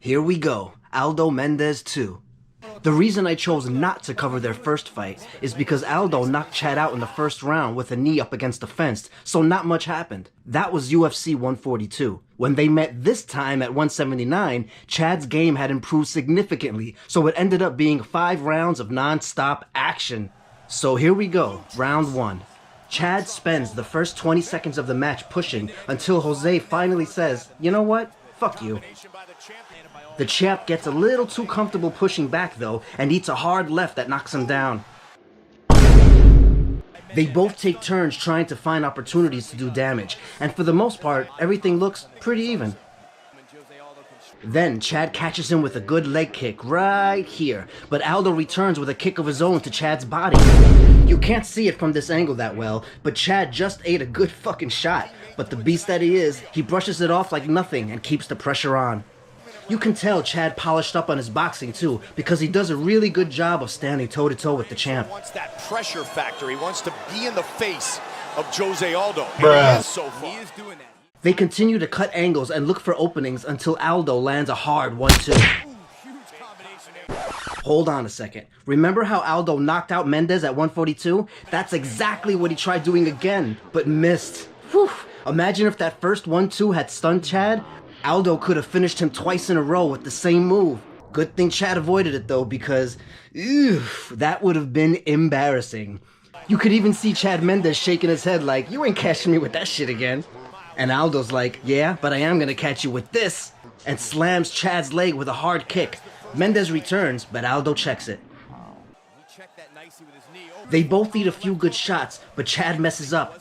Here we go, Aldo Mendez 2. The reason I chose not to cover their first fight is because Aldo knocked Chad out in the first round with a knee up against the fence, so not much happened. That was UFC 142. When they met this time at 179, Chad's game had improved significantly, so it ended up being 5 rounds of non-stop action. So here we go, round 1. Chad spends the first 20 seconds of the match pushing until Jose finally says, "You know what? Fuck you." The champ gets a little too comfortable pushing back though and eats a hard left that knocks him down. They both take turns trying to find opportunities to do damage, and for the most part, everything looks pretty even. Then Chad catches him with a good leg kick right here, but Aldo returns with a kick of his own to Chad's body. You can't see it from this angle that well, but Chad just ate a good fucking shot. But the beast that he is, he brushes it off like nothing and keeps the pressure on. You can tell Chad polished up on his boxing too, because he does a really good job of standing toe-to-toe with the champ. He wants that pressure factor. He wants to be in the face of Jose Aldo. Bruh. So far. He is doing that. They continue to cut angles and look for openings until Aldo lands a hard 1-2. Hold on a second. Remember how Aldo knocked out Mendez at 142? That's exactly what he tried doing again, but missed. Whew. Imagine if that first 1-2 had stunned Chad. Aldo could have finished him twice in a row with the same move. Good thing Chad avoided it though, because that would have been embarrassing. You could even see Chad Mendez shaking his head like, "You ain't catching me with that shit again." And Aldo's like, "Yeah, but I am gonna catch you with this," and slams Chad's leg with a hard kick. Mendez returns, but Aldo checks it. They both eat a few good shots, but Chad messes up.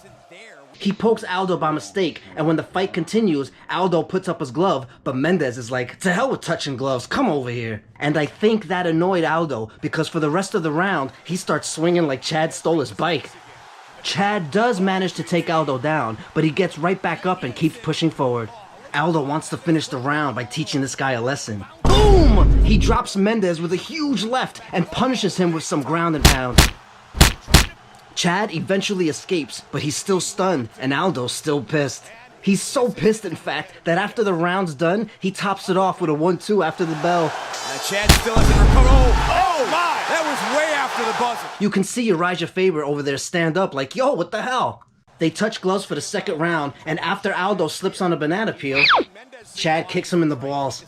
He pokes Aldo by mistake, and when the fight continues, Aldo puts up his glove, but Mendez is like, "To hell with touching gloves, come over here." And I think that annoyed Aldo, because for the rest of the round, he starts swinging like Chad stole his bike. Chad does manage to take Aldo down, but he gets right back up and keeps pushing forward. Aldo wants to finish the round by teaching this guy a lesson. Boom! He drops Mendez with a huge left and punishes him with some ground and pound. Chad eventually escapes, but he's still stunned, and Aldo's still pissed. He's so pissed, in fact, that after the round's done, he tops it off with a 1-2 after the bell. Now Chad still hasn't recovered. Oh my! That was way after the buzzer. You can see Uriah Faber over there stand up like, "Yo, what the hell?" They touch gloves for the second round, and after Aldo slips on a banana peel, Chad kicks him in the balls.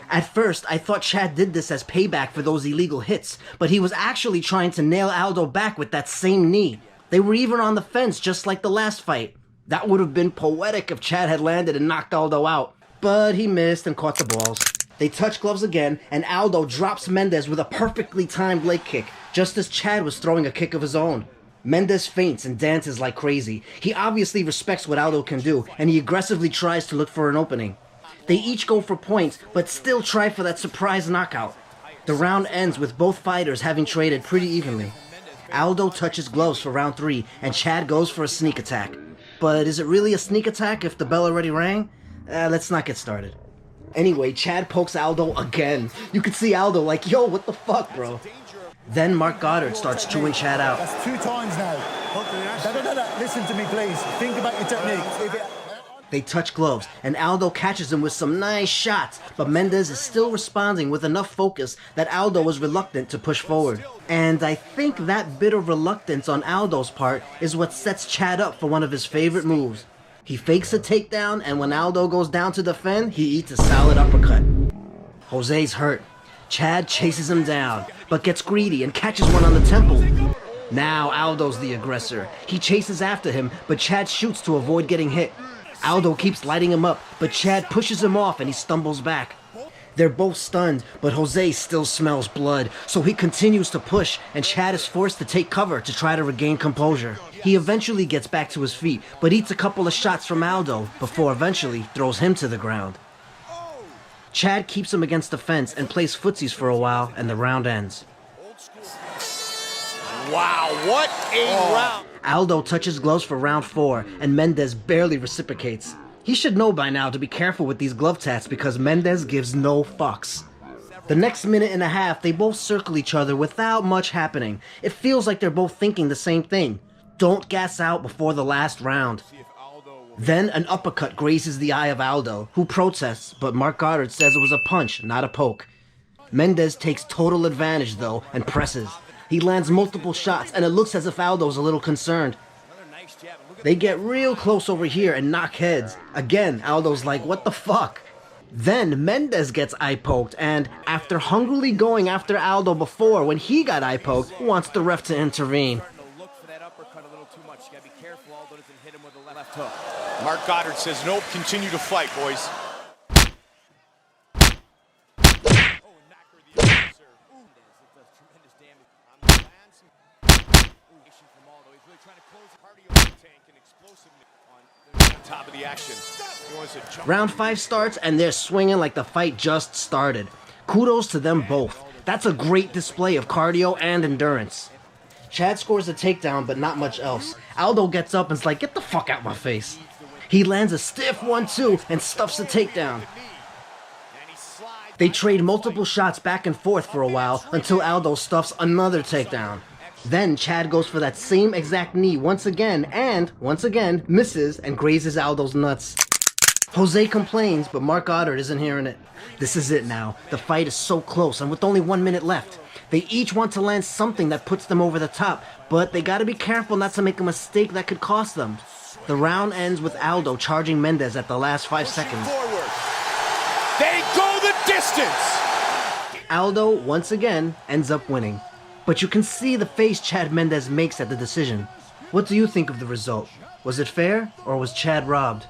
At first, I thought Chad did this as payback for those illegal hits, but he was actually trying to nail Aldo back with that same knee. They were even on the fence just like the last fight. That would have been poetic if Chad had landed and knocked Aldo out, but he missed and caught the balls. They touch gloves again, and Aldo drops Mendez with a perfectly timed leg kick, just as Chad was throwing a kick of his own. Mendez feints and dances like crazy. He obviously respects what Aldo can do, and he aggressively tries to look for an opening. They each go for points, but still try for that surprise knockout. The round ends with both fighters having traded pretty evenly. Aldo touches gloves for round 3, and Chad goes for a sneak attack. But is it really a sneak attack if the bell already rang? Let's not get started. Anyway, Chad pokes Aldo again. You can see Aldo like, "Yo, what the fuck, bro?" Then Mark Goddard starts chewing Chad out. That's 2 times now. No. Listen to me, please. Think about your technique. They touch gloves, and Aldo catches him with some nice shots, but Mendez is still responding with enough focus that Aldo was reluctant to push forward. And I think that bit of reluctance on Aldo's part is what sets Chad up for one of his favorite moves. He fakes a takedown, and when Aldo goes down to defend, he eats a solid uppercut. Jose's hurt. Chad chases him down, but gets greedy and catches one on the temple. Now Aldo's the aggressor. He chases after him, but Chad shoots to avoid getting hit. Aldo keeps lighting him up, but Chad pushes him off and he stumbles back. They're both stunned, but Jose still smells blood, so he continues to push, and Chad is forced to take cover to try to regain composure. He eventually gets back to his feet, but eats a couple of shots from Aldo before eventually throws him to the ground. Chad keeps him against the fence and plays footsies for a while, and the round ends. Wow, what a round! Aldo touches gloves for round 4, and Mendez barely reciprocates. He should know by now to be careful with these glove tats because Mendez gives no fucks. The next minute and a half, they both circle each other without much happening. It feels like they're both thinking the same thing. Don't gas out before the last round. Then an uppercut grazes the eye of Aldo, who protests, but Mark Goddard says it was a punch, not a poke. Mendez takes total advantage though and presses. He lands multiple shots and it looks as if Aldo's a little concerned. They get real close over here and knock heads. Again, Aldo's like, what the fuck? Then Mendez gets eye poked and, after hungrily going after Aldo before when he got eye poked, wants the ref to intervene. Mark Goddard says, nope, continue to fight, boys. Top of the action. Round 5 starts and they're swinging like the fight just started. Kudos to them both. That's a great display of cardio and endurance. Chad scores a takedown, but not much else. Aldo gets up and's like, get the fuck out my face. He lands a stiff 1-2 and stuffs the takedown. They trade multiple shots back and forth for a while until Aldo stuffs another takedown. Then Chad goes for that same exact knee once again and, once again, misses and grazes Aldo's nuts. Jose complains, but Mark Goddard isn't hearing it. This is it now. The fight is so close and with only 1 minute left. They each want to land something that puts them over the top, but they gotta be careful not to make a mistake that could cost them. The round ends with Aldo charging Mendez at the last 5 seconds. Forward. They go the distance! Aldo, once again, ends up winning. But you can see the face Chad Mendez makes at the decision. What do you think of the result? Was it fair, or was Chad robbed?